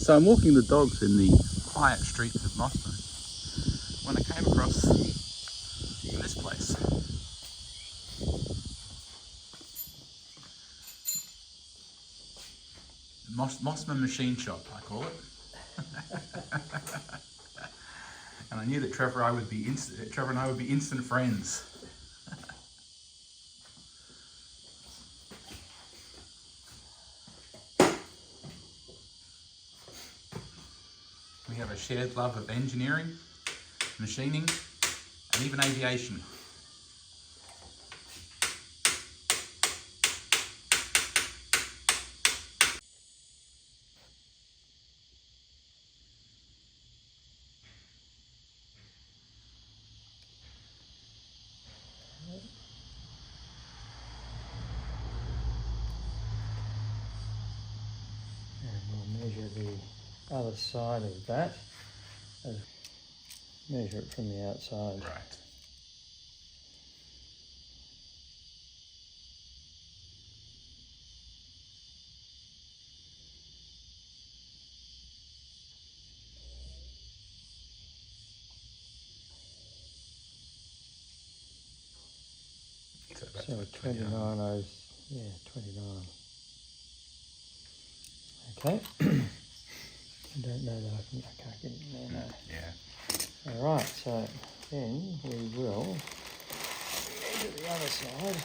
So I'm walking the dogs in the quiet streets of Mossman when I came across this place. Mossman Machine Shop, I call it. And I knew that Trevor and I would be instant friends. We have a shared love of engineering, machining, and even aviation. And we'll measure the other side of that. Measure it from the outside. Right. So 29, yeah, 29. Okay. I don't know that I can't get it in there, no. Yeah. Alright, so then we will measure the other side.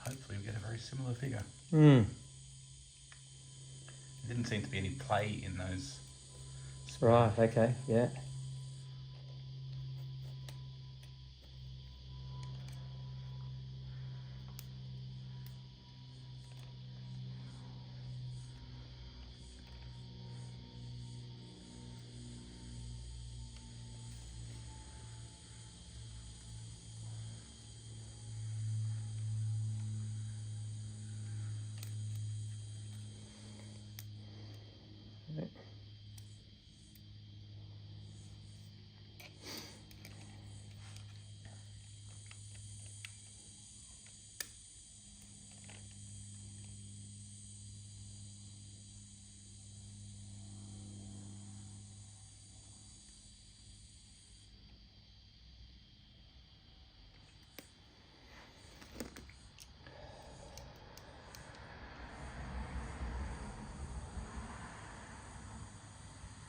Hopefully we get a very similar figure. Hmm. There didn't seem to be any play in those. Right, okay, yeah.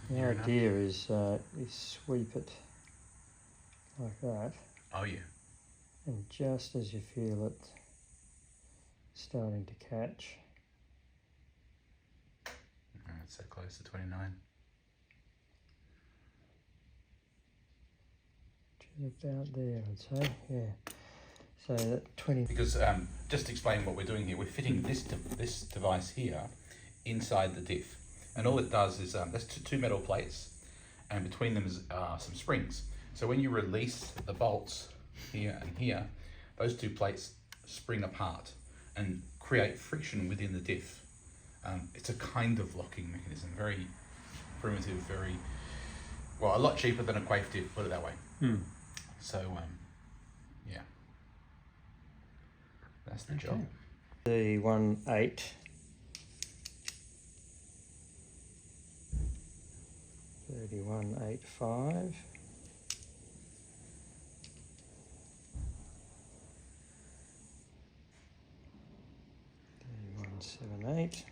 The idea is sweep it like that. Oh yeah. And just as you feel it starting to catch. It's so close to 29. About there, I'd say, yeah. So that 20. Because just to explain what we're doing here, we're fitting this device here inside the diff, and all it does is there's two metal plates, and between them is some springs. So when you release the bolts here and here, those two plates spring apart and create friction within the diff. It's a kind of locking mechanism, very primitive, very well, a lot cheaper than a quaif diff, put it that way. So yeah, that's the job. 31.8. 31.85. 31.78.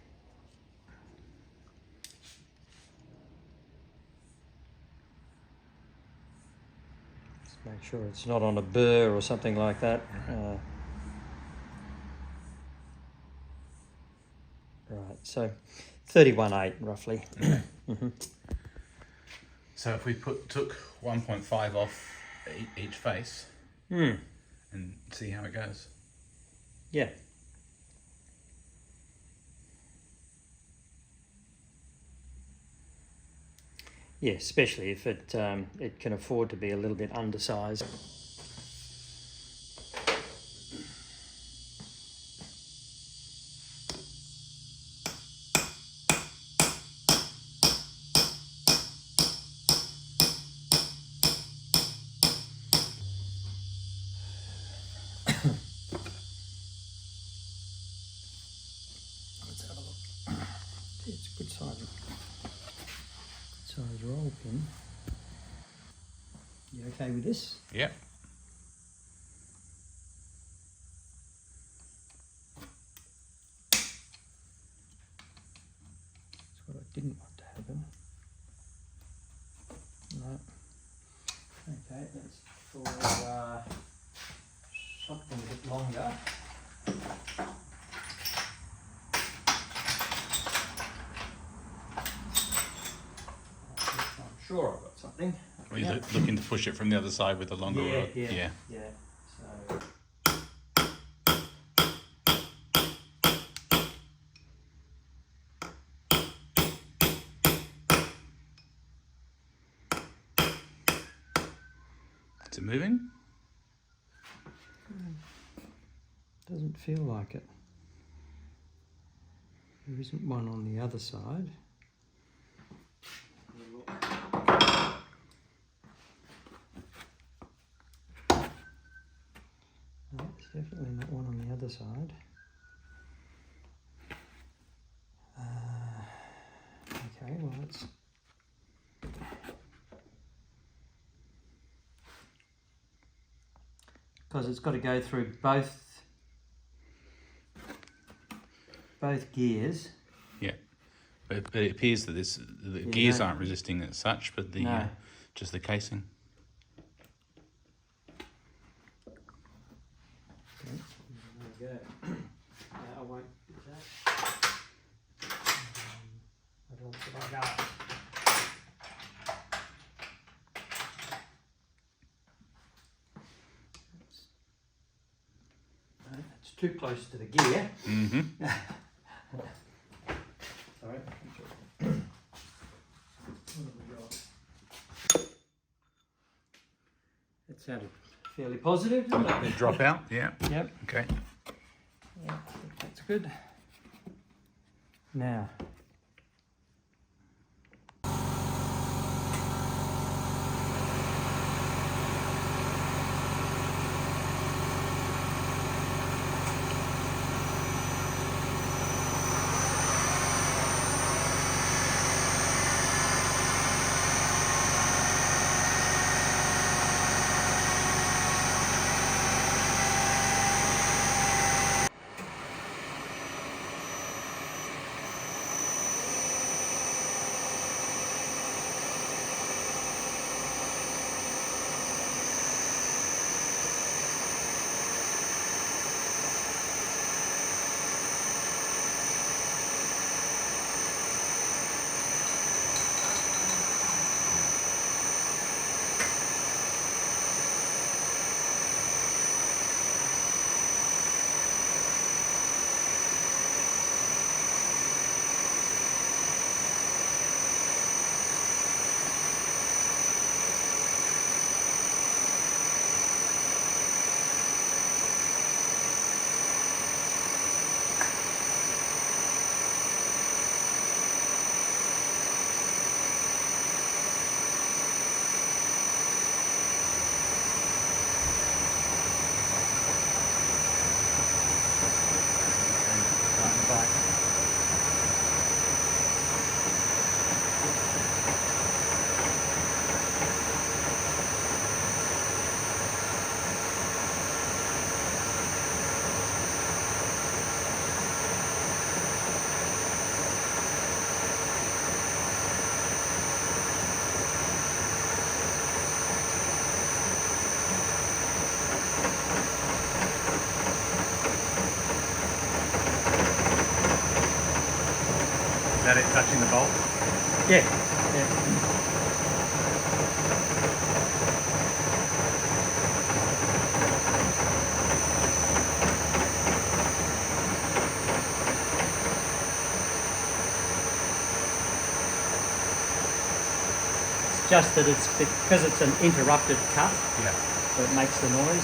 Make sure it's not on a burr or something like that. Right, so 31.8 roughly. So if we took 1.5 off each face and see how it goes. Yeah. Yeah, especially if it can afford to be a little bit undersized. pin. You okay with this? Yep. That's what I didn't want to happen. No. Okay, let's for something a bit longer. I'm sure I've got something. Are you looking to push it from the other side with the longer rod? Yeah. So. Is it moving? Doesn't feel like it. There isn't one on the other side. No, there's definitely not one on the other side. Okay, well it's because it's got to go through both gears. Yeah. But it appears that the gears aren't resisting as such, but the just the casing. Okay, there we go. I won't do that. What else have I got? It's too close to the gear. Mm-hmm. Sorry. What have we got? That sounded fairly positive, didn't it? Drop out? Yeah. Yep. Okay. Yeah, I think that's good. Now. Is that it touching the bolt? Yeah. It's just that it's because it's an interrupted cut, Yeah. so it makes the noise.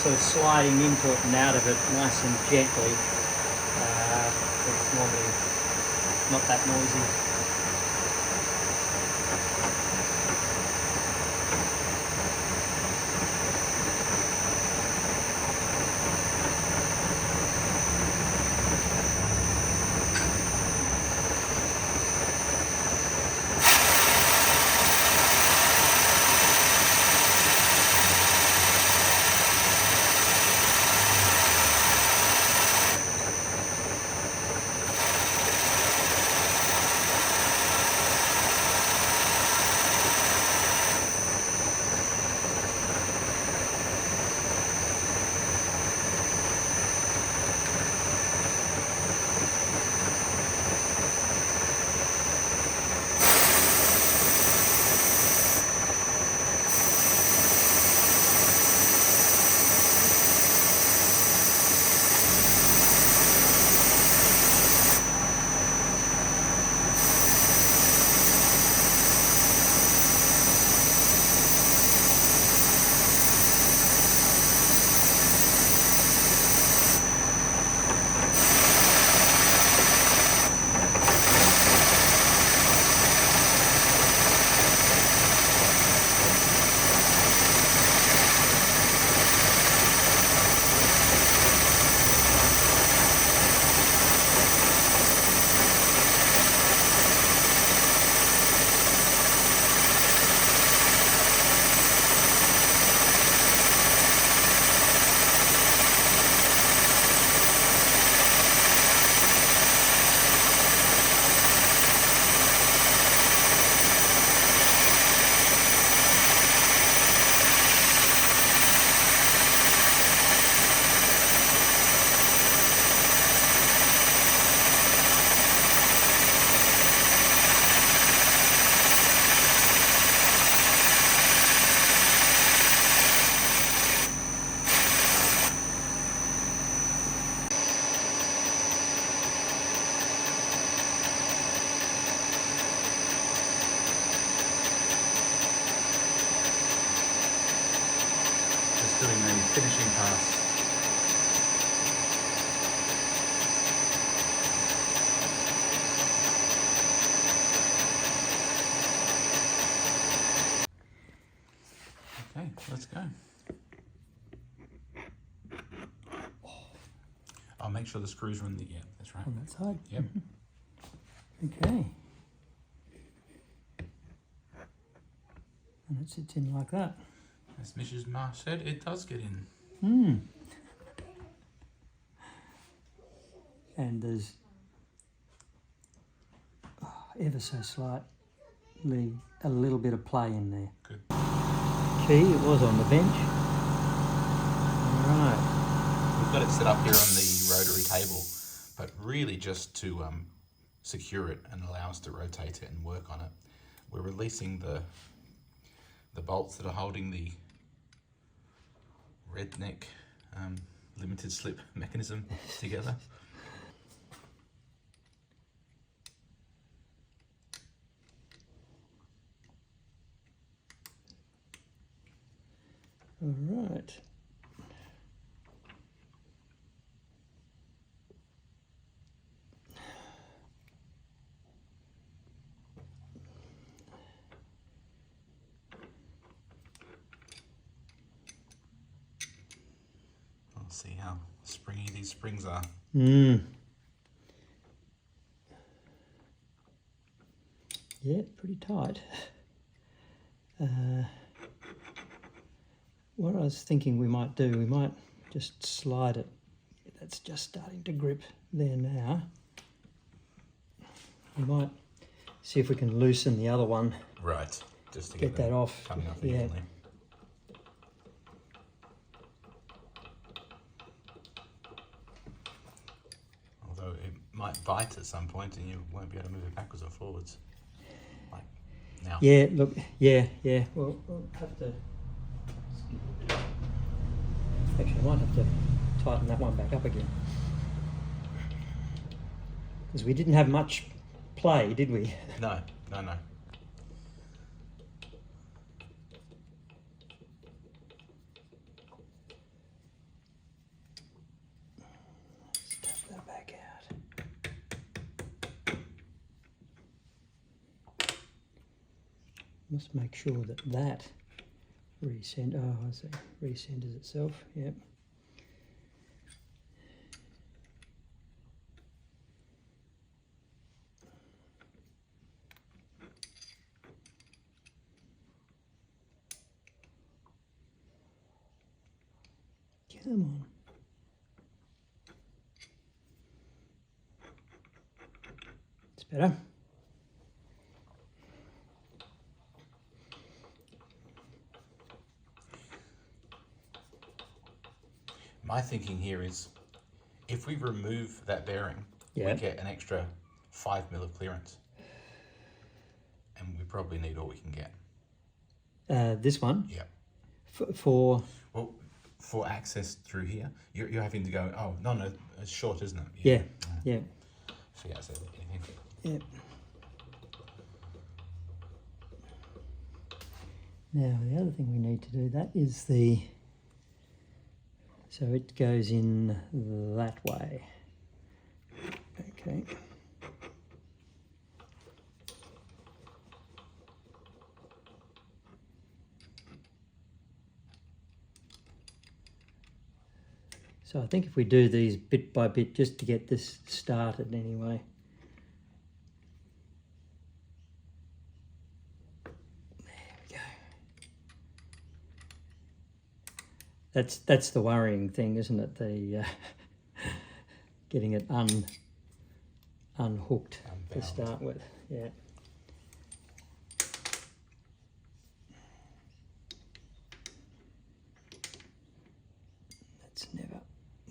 Sort of sliding into it and out of it nice and gently. It's normally not that noisy. finishing pass. Okay, let's go. I'll make sure the screws are in the, yeah, that's right. On that side? Yep. Okay. And it sits in like that. As Mrs. Ma said, it does get in. And there's ever so slightly a little bit of play in there. Good. Key, it was on the bench. Alright. We've got it set up here on the rotary table, but really just to secure it and allow us to rotate it and work on it. We're releasing the bolts that are holding the Redneck limited slip mechanism together. All right. I'll see how springy these springs are. Yeah, pretty tight. What I was thinking we might do, we might just slide it. That's just starting to grip there now. We might see if we can loosen the other one. Right, just to get that off. coming off Yeah. evenly. Although it might bite at some point and you won't be able to move it backwards or forwards. Like now. Yeah, look, yeah. We'll have to... Actually, I might have to tighten that one back up again. Because we didn't have much play, did we? No. Let's tap that back out. Must make sure that recenters itself, yep. Come on. It's better. My thinking here is, if we remove that bearing, Yeah. we get an extra 5 mil of clearance. And we probably need all we can get. This one? Yeah. For... Well, for access through here, you're having to go, oh, no, it's short, isn't it? Yeah. Forget I said anything. Yep. Now, the other thing we need to do, that is the... So it goes in that way. Okay. So I think if we do these bit by bit, just to get this started anyway. There we go. That's the worrying thing, isn't it? The getting it unhooked to start with. Yeah.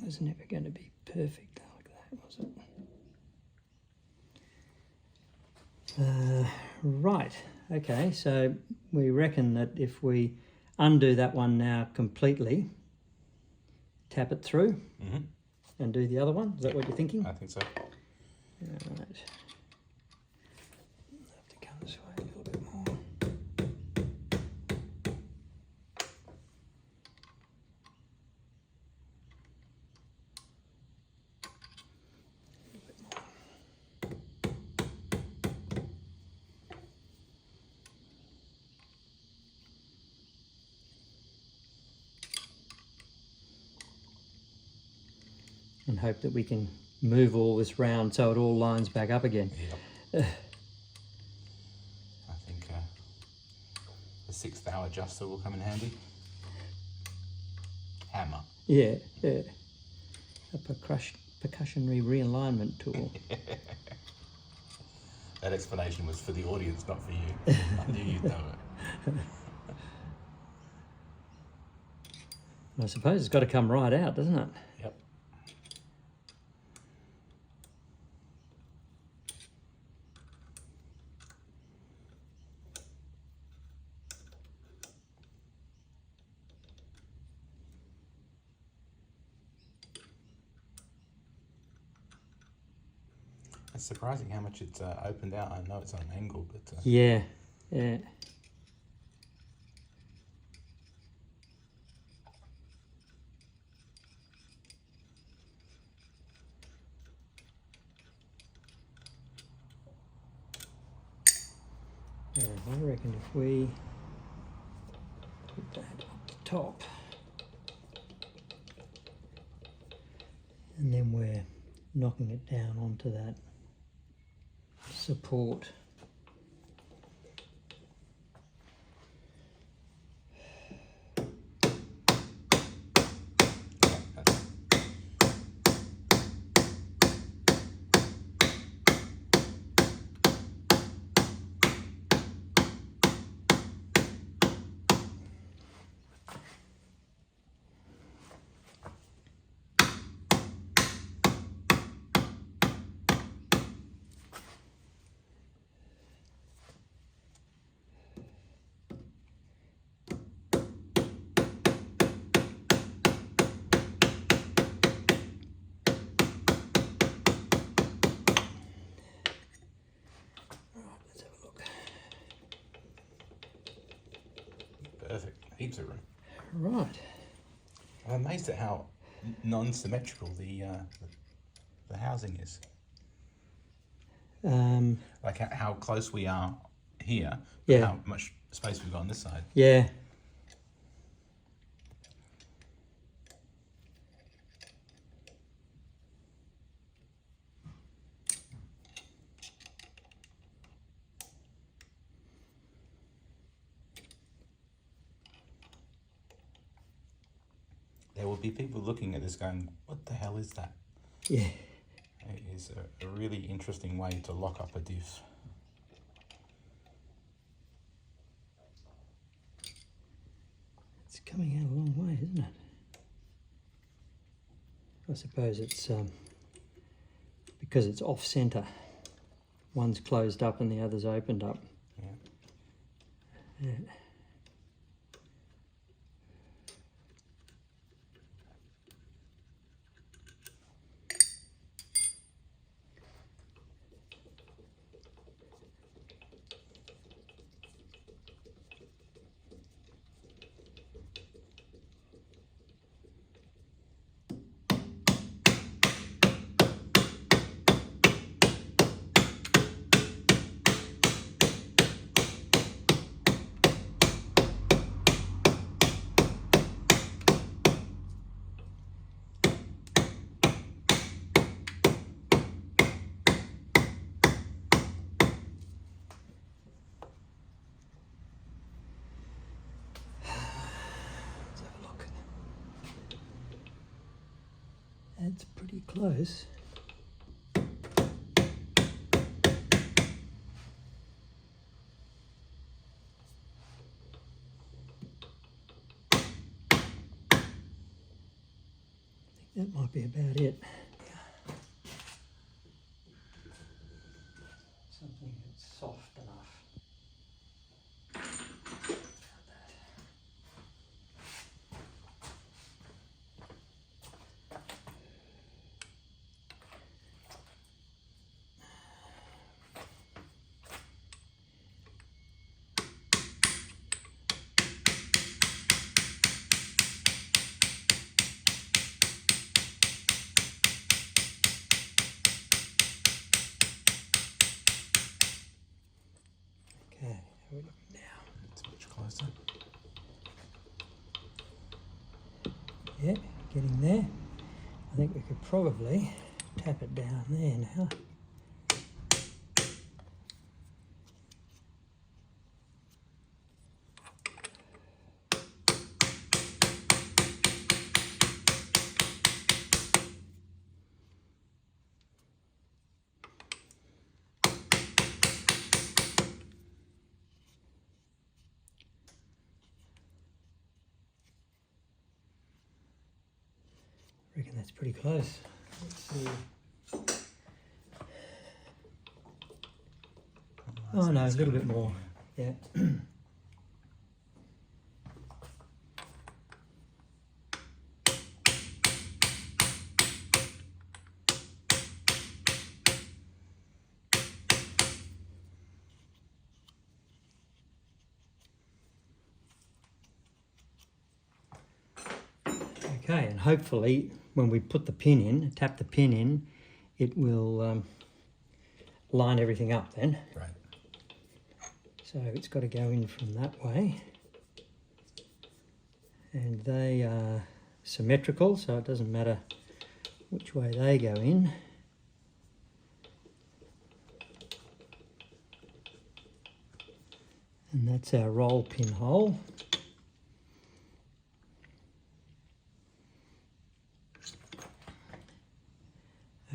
Was never going to be perfect like that, was it? Right, okay, so we reckon that if we undo that one now completely, tap it through and do the other one, is that what you're thinking? I think so. Right. I'll have to come this way a little bit more. and hope that we can move all this round so it all lines back up again. Yep. I think the 6th hour adjuster will come in handy. Hammer. Yeah, yeah. A percussionary realignment tool. That explanation was for the audience, not for you. I knew you'd know it. I suppose it's got to come right out, doesn't it? Yep. It's surprising how much it's opened out. I know it's on an angle, but... Yeah, yeah. Yeah, I reckon if we put that up the top, and then we're knocking it down onto that support. Perfect. Heaps of room. Right. I'm amazed at how non-symmetrical the housing is. Like how close we are here, Yeah. how much space we've got on this side. Yeah. There will be people looking at this going, what the hell is that? Yeah. It is a really interesting way to lock up a diff. It's coming out a long way, isn't it? I suppose it's because it's off centre. One's closed up and the other's opened up. Yeah. Yeah. That's pretty close. I think that might be about it. Something that's soft enough. Okay, how are we looking now? It's much closer. Yeah, getting there. I think we could probably tap it down there now. I reckon that's pretty close. Let's see. Oh no, a little bit more. Yeah. Okay, and hopefully when we put the pin in, tap the pin in, it will line everything up then. Right. So it's got to go in from that way. And they are symmetrical, so it doesn't matter which way they go in. And that's our roll pin hole.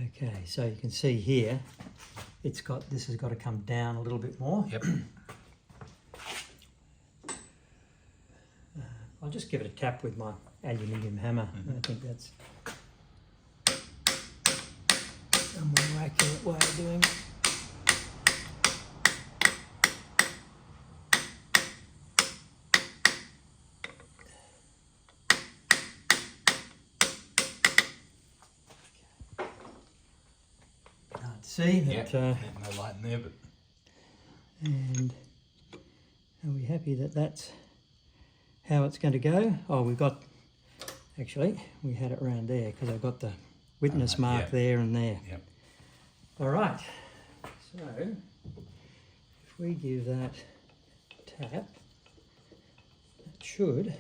Okay, so you can see here, this has got to come down a little bit more. Yep. I'll just give it a tap with my aluminium hammer. I think that's a more accurate way of doing it. Hard to see, but, no light in there, but and are we happy that that's how it's going to go? Oh, we had it around there because I've got the witness mark there and there. Yep. All right, so if we give that a tap, it should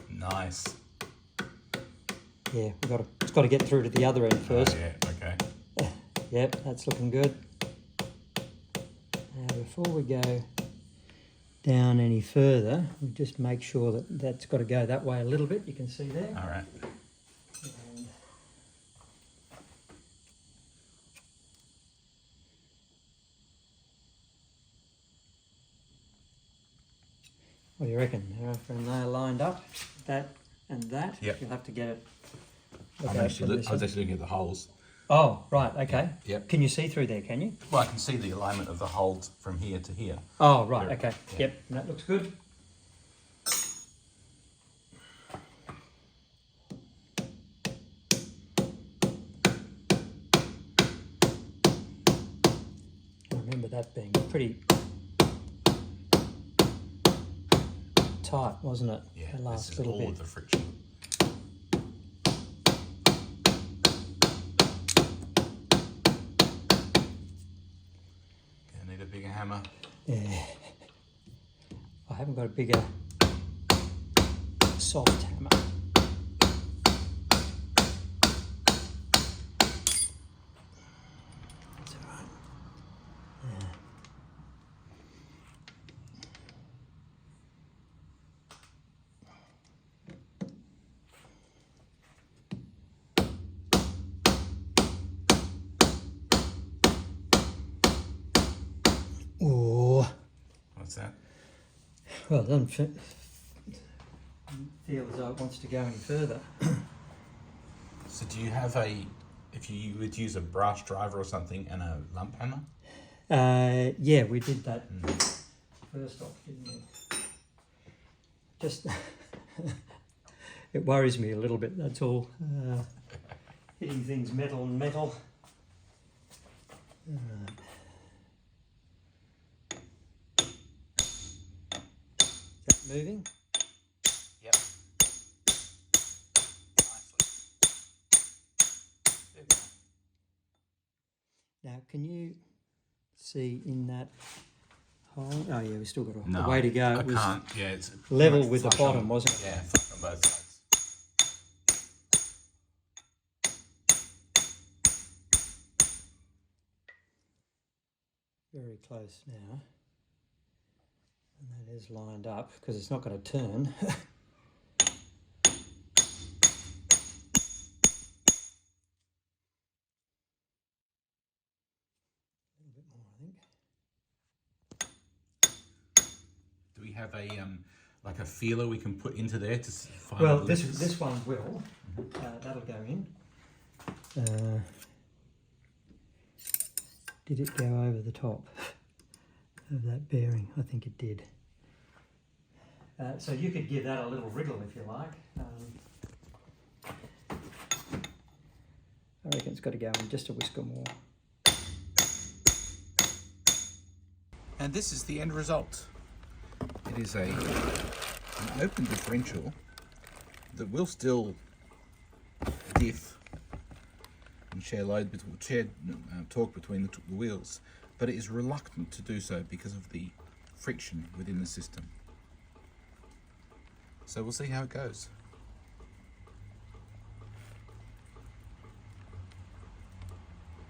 nice. Yeah, it's got to get through to the other end first. Oh, yeah, okay. Yep, that's looking good. Now, before we go down any further, we just make sure that that's got to go that way a little bit. You can see there. All right. And what do you reckon? When they're lined up, that and that, Yep. you'll have to get it. I was actually looking at the holes. Oh, right, okay. Yep. Can you see through there, can you? Well, I can see the alignment of the holes from here to here. Oh, right, There, okay. yeah. Yep, that looks good. I remember that being pretty tight, wasn't it? Yeah, The this last is little all bit. of the friction. Gonna need a bigger hammer. Yeah. I haven't got a bigger soft hammer. That's all right. Yeah. Oh, What's that? well, it doesn't feel as though it wants to go any further. So do you have if you would use a brass driver or something and a lump hammer? Yeah, we did that first off, didn't we? Just, it worries me a little bit, that's all. Hitting things metal and metal. Is that moving? Yep. Nicely. There we go. Now, can you see in that hole? Oh yeah, we still got a No, way to go. I It was can't. Yeah, it's level pretty much with the flush bottom, on, wasn't it? Yeah, flush on both sides. Very close now. And that is lined up because it's not going to turn. A little bit more, I think. Do we have a like a feeler we can put into there to find? Well, the this lifters? one will. That'll go in. Did it go over the top of that bearing? I think it did. So you could give that a little wriggle if you like. I reckon it's got to go in just a whisker more. And this is the end result. It is an open differential that will still diff and share torque between the wheels, but it is reluctant to do so because of the friction within the system. So we'll see how it goes.